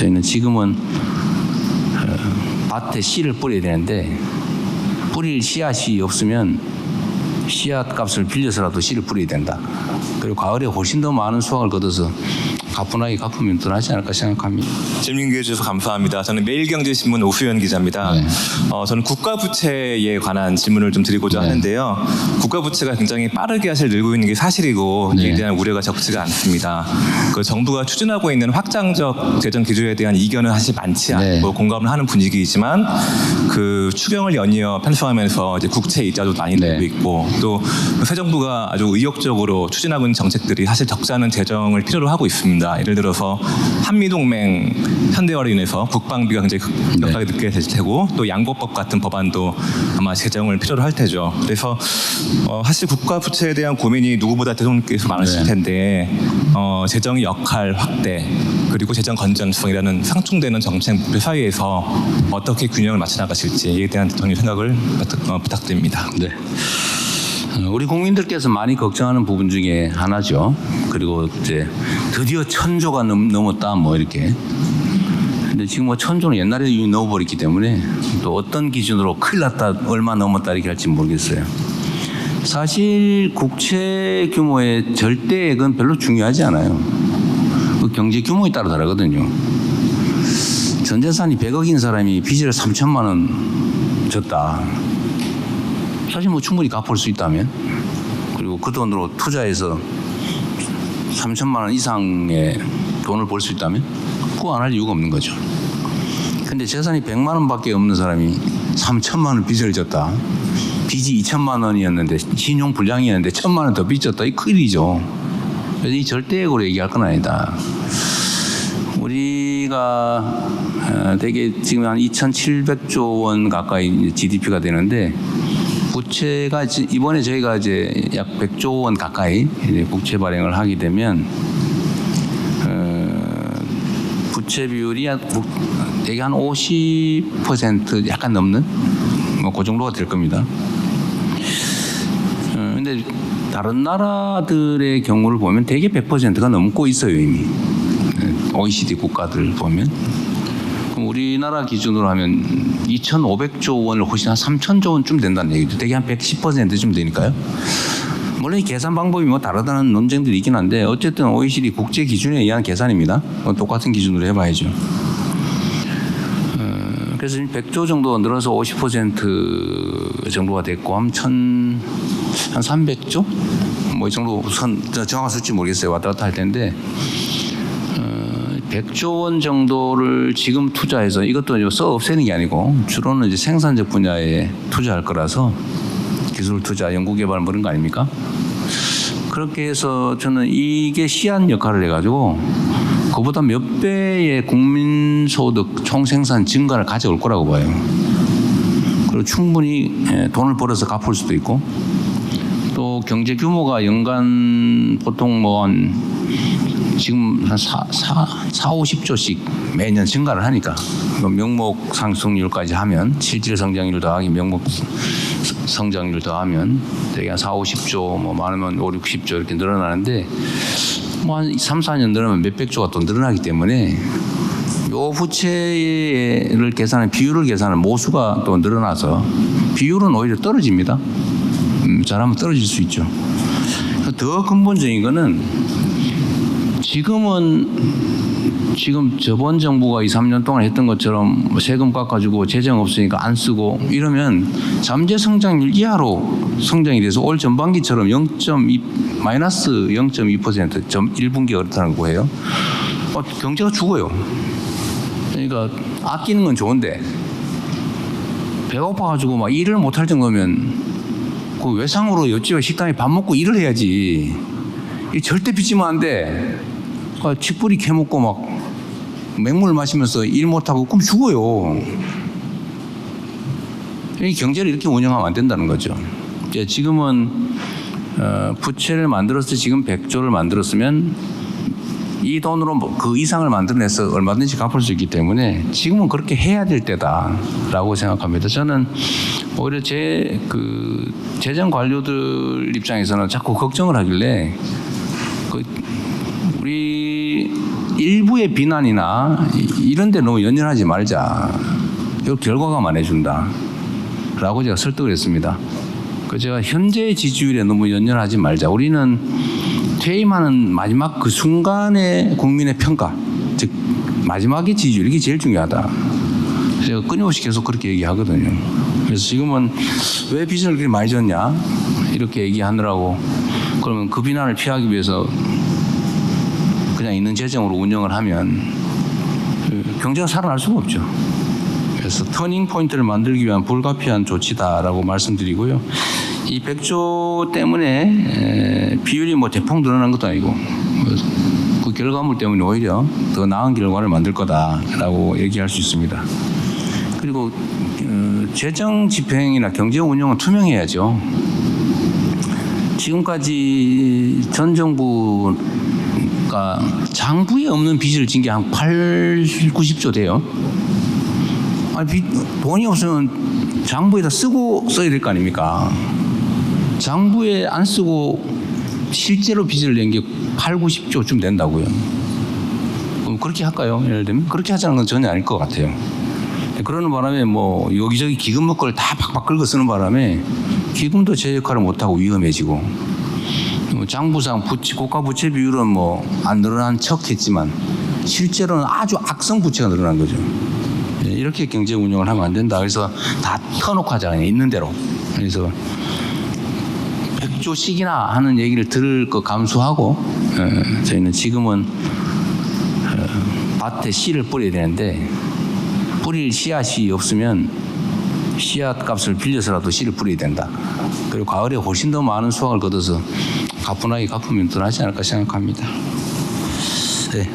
저희는 지금은 밭에 씨를 뿌려야 되는데 뿌릴 씨앗이 없으면 씨앗 값을 빌려서라도 씨를 뿌려야 된다. 그리고 가을에 훨씬 더 많은 수확을 거둬서 가뿐하게 갚으면 더 낫지 않을까 생각합니다. 질문 기회 주셔서 감사합니다. 저는 매일경제신문 오수연 기자입니다. 네. 저는 국가부채에 관한 질문을 좀 드리고자 하는데요. 국가부채가 굉장히 빠르게 사실 늘고 있는 게 사실이고 이에 대한 우려가 적지가 않습니다. 그 정부가 추진하고 있는 확장적 재정 기조에 대한 이견은 사실 많지 않고 공감을 하는 분위기이지만 그 추경을 연이어 편성하면서 이제 국채 이자도 많이 늘고 있고 또 새 정부가 아주 의욕적으로 추진하고 있는 정책들이 사실 적지 않은 재정을 필요로 하고 있습니다. 예를 들어서 한미동맹 현대화로 인해서 국방비가 굉장히 급격하게 늦게 될 테고 또 양보법 같은 법안도 아마 재정을 필요로 할 테죠. 그래서 사실 국가 부채에 대한 고민이 누구보다 대통령께서 많으실 텐데 재정 역할 확대 그리고 재정 건전성이라는 상충되는 정책 목표 사이에서 어떻게 균형을 맞춰 나가실지에 대한 대통령 생각을 부탁드립니다. 네. 우리 국민들께서 많이 걱정하는 부분 중에 하나죠. 그리고 이제 드디어 1,000조가 넘었다 뭐 이렇게. 근데 지금 뭐 1,000조는 옛날에 이미 넘어버렸기 때문에 또 어떤 기준으로 큰일 났다 얼마 넘었다 이렇게 할지 모르겠어요. 사실 국채 규모의 절대액은 별로 중요하지 않아요. 그 경제 규모에 따라 다르거든요. 전 재산이 100억인 사람이 빚을 3천만 원 졌다. 사실 뭐 충분히 갚을 수 있다면 그리고 그 돈으로 투자해서 3천만 원 이상의 돈을 벌 수 있다면 그거 안 할 이유가 없는 거죠. 근데 재산이 100만 원밖에 없는 사람이 3천만 원 빚을 졌다. 빚이 2천만 원이었는데 신용 불량이었는데 1,000만 원 더 빚졌다. 이 큰일이죠. 그래서 이 절대액으로 얘기할 건 아니다. 우리가 되게 지금 한 2,700조 원 가까이 GDP가 되는데 부채가 이번에 저희가 이제 약 100조 원 가까이 국채 발행을 하게 되면 부채 비율이 되게 한 50% 약간 넘는 뭐 그 정도가 될 겁니다. 근데 다른 나라들의 경우를 보면 대개 100%가 넘고 있어요 이미. OECD 국가들 보면. 그럼 우리나라 기준으로 하면 2,500조 원을 훨씬 한 3,000조 원쯤 된다는 얘기죠. 되게 한 110%쯤 되니까요. 물론 이 계산 방법이 뭐 다르다는 논쟁들이 있긴 한데 어쨌든 OECD 국제 기준에 의한 계산입니다. 똑같은 기준으로 해봐야죠. 그래서 100조 정도 늘어서 50% 정도가 됐고 한 300조? 뭐 이 정도 정확한 수치 모르겠어요. 왔다 갔다 할 텐데 100조 원 정도를 지금 투자해서 이것도 써 없애는 게 아니고 주로는 이제 생산적 분야에 투자할 거라서 기술 투자, 연구개발 뭐 그런 거 아닙니까? 그렇게 해서 저는 이게 씨앗 역할을 해가지고 그보다 몇 배의 국민소득 총생산 증가를 가져올 거라고 봐요. 그리고 충분히 돈을 벌어서 갚을 수도 있고 또 경제 규모가 연간 보통 뭐 지금 한 50조씩 매년 증가를 하니까 명목 상승률까지 하면 실질 성장률 더하기 명목 성장률 더하면 되게 한 50조 뭐 많으면 60조 이렇게 늘어나는데 뭐 한 3-4년 늘어나면 몇백 조가 또 늘어나기 때문에 요 부채를 계산한 비율을 계산한 모수가 또 늘어나서 비율은 오히려 떨어집니다. 잘하면 떨어질 수 있죠. 더 근본적인 거는 지금 저번 정부가 2-3년 동안 했던 것처럼 세금 깎아주고 재정 없으니까 안 쓰고 이러면 잠재 성장률 이하로 성장이 돼서 올 전반기처럼 마이너스 0.2% 1분기가 그렇다는 거예요. 경제가 죽어요. 그러니까 아끼는 건 좋은데 배고파가지고 막 일을 못할 정도면 그 외상으로 옆집에 식당에 밥 먹고 일을 해야지. 이 절대 빚지면 안 돼. 칡뿌리 캐먹고 막 맹물 마시면서 일 못하고 그럼 죽어요. 이 경제를 이렇게 운영하면 안 된다는 거죠. 지금은 부채를 만들었을 때 지금 100조를 만들었으면 이 돈으로 그 이상을 만들어내서 얼마든지 갚을 수 있기 때문에 지금은 그렇게 해야 될 때다라고 생각합니다. 저는 오히려 재정 관료들 입장에서는 자꾸 걱정을 하길래 우리 일부의 비난이나 이런 데 너무 연연하지 말자. 이 결과가만 해준다. 라고 제가 설득을 했습니다. 그 제가 현재 지지율에 너무 연연하지 말자. 우리는 퇴임하는 마지막 그 순간의 국민의 평가, 즉 마지막의 지지율, 이게 제일 중요하다. 제가 끊임없이 계속 그렇게 얘기하거든요. 그래서 지금은 왜 빚을 그렇게 많이 졌냐 이렇게 얘기하느라고, 그러면 그 비난을 피하기 위해서 그냥 있는 재정으로 운영을 하면 경제가 살아날 수가 없죠. 그래서 터닝 포인트를 만들기 위한 불가피한 조치다라고 말씀드리고요. 이 100조 때문에 비율이 뭐 대폭 늘어난 것도 아니고 그 결과물 때문에 오히려 더 나은 결과를 만들 거다라고 얘기할 수 있습니다. 그리고 재정 집행이나 경제 운영은 투명해야죠. 지금까지 전 정부가 장부에 없는 빚을 진 게 한 90조 돼요. 아니, 돈이 없으면 장부에다 쓰고 써야 될 거 아닙니까? 장부에 안 쓰고 실제로 빚을 낸 게 90조쯤 된다고요. 그럼 그렇게 할까요? 예를 들면 그렇게 하자는 건 전혀 아닐 것 같아요. 그러는 바람에 뭐 여기저기 기금 먹거리를 다 박박 긁어 쓰는 바람에 기금도 제 역할을 못하고 위험해지고, 장부상 고가 부채 비율은 뭐 안 늘어난 척했지만 실제로는 아주 악성 부채가 늘어난 거죠. 이렇게 경제 운영을 하면 안 된다. 그래서 다 터놓고 하잖아요. 있는 대로. 그래서 100조씩이나 하는 얘기를 들을 거 감수하고 저희는 지금은 밭에 씨를 뿌려야 되는데 뿌릴 씨앗이 없으면 씨앗 값을 빌려서라도 씨를 뿌려야 된다. 그리고 가을에 훨씬 더 많은 수확을 거둬서 가뿐하게 갚으면 더 낫지 않을까 생각합니다. 네.